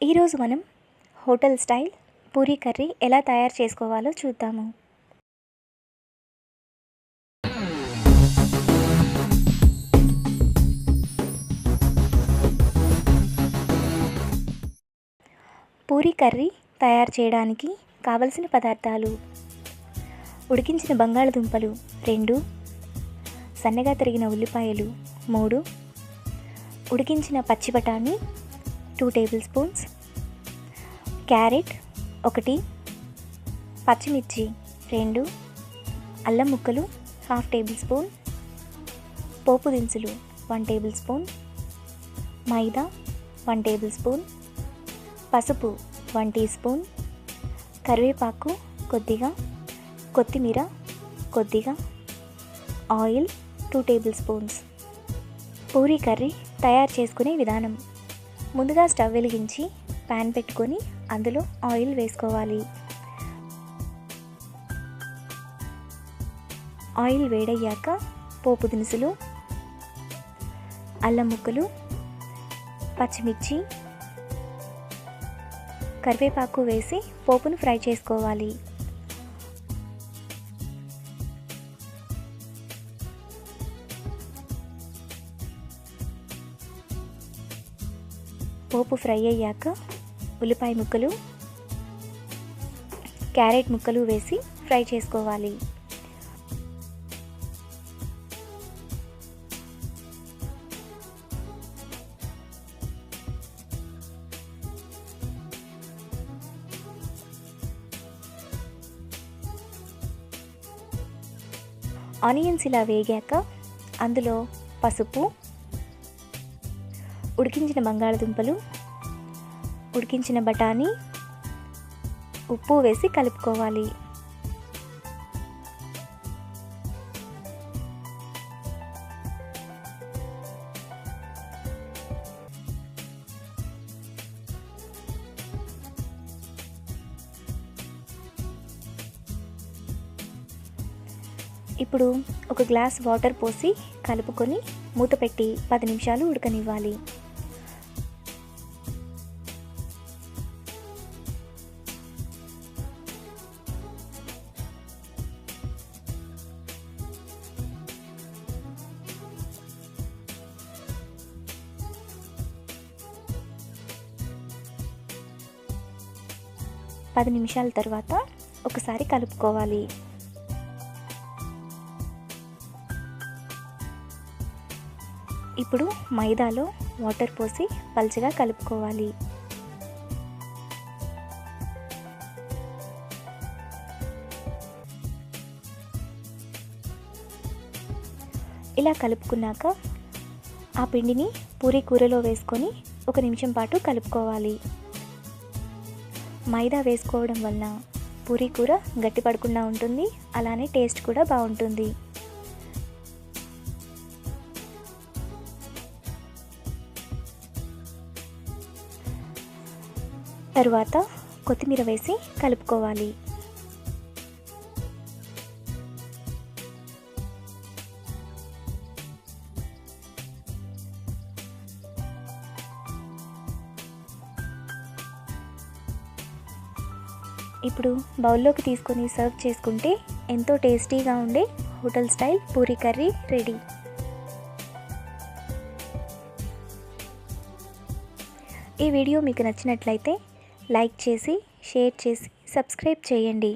ఈరోజు మనం hotel style Puri curry ఎలా తయారు చేసుకోవాలో చూద్దాము. పూరీ కర్రీ తయారు చేయడానికి కావలసిన పదార్థాలు: ఉడికించిన బంగాళదుంపలు 2, సన్నగా తరిగిన ఉల్లిపాయలు 3, ఉడికించిన పచ్చి బఠానీ 2 టేబుల్ స్పూన్స్, క్యారెట్ 1, పచ్చిమిర్చి 2, అల్లం ముక్కలు 1/2 టేబుల్ స్పూన్, పోపు దినుసులు 1 టేబుల్ స్పూన్, మైదా 1 టేబుల్ స్పూన్, పసుపు 1 టీ స్పూన్, కరివేపాకు కొద్దిగా, కొత్తిమీర కొద్దిగా, oil 2 table spoons. Puri curry తయారు చేసుకునే విధానం: ముందుగా స్టవ్ వెలిగించి ప్యాన్ పెట్టుకొని అందులో ఆయిల్ వేసుకోవాలి. ఆయిల్ వేడయ్యాక పోపు దినుసులు, అల్లం ముక్కలు, పచ్చిమిర్చి, కరివేపాకు వేసి పోపును ఫ్రై చేసుకోవాలి. పోపు ఫ్రై అయ్యాక ఉల్లిపాయ ముక్కలు, క్యారెట్ ముక్కలు వేసి ఫ్రై చేసుకోవాలి. ఆనియన్స్ ఇలా వేగాక అందులో పసుపు, ఉడికించిన బంగాళదుంపలు, ఉడికించిన బఠానీ, ఉప్పు వేసి కలుపుకోవాలి. ఇప్పుడు ఒక గ్లాస్ వాటర్ పోసి కలుపుకొని మూత పెట్టి 10 నిమిషాలు ఉడకనివ్వాలి. పది నిమిషాల తర్వాత ఒకసారి కలుపుకోవాలి. ఇప్పుడు మైదాలో వాటర్ పోసి పల్చగా కలుపుకోవాలి. ఇలా కలుపుకున్నాక ఆ పిండిని పూరీ కూరలో వేసుకొని 1 నిమిషం పాటు కలుపుకోవాలి. మైదా వేసుకోవడం వలన పూరీ కూర గట్టిపడకుండా ఉంటుంది, అలానే టేస్ట్ కూడా బాగుంటుంది. తరువాత కొత్తిమీర వేసి కలుపుకోవాలి. ఇప్పుడు బౌల్లోకి తీసుకొని సర్వ్ చేసుకుంటే ఎంతో టేస్టీగా ఉండే hotel style Puri curry ready. ఈ వీడియో మీకు నచ్చినట్లయితే లైక్ చేసి, షేర్ చేసి, సబ్స్క్రైబ్ చేయండి.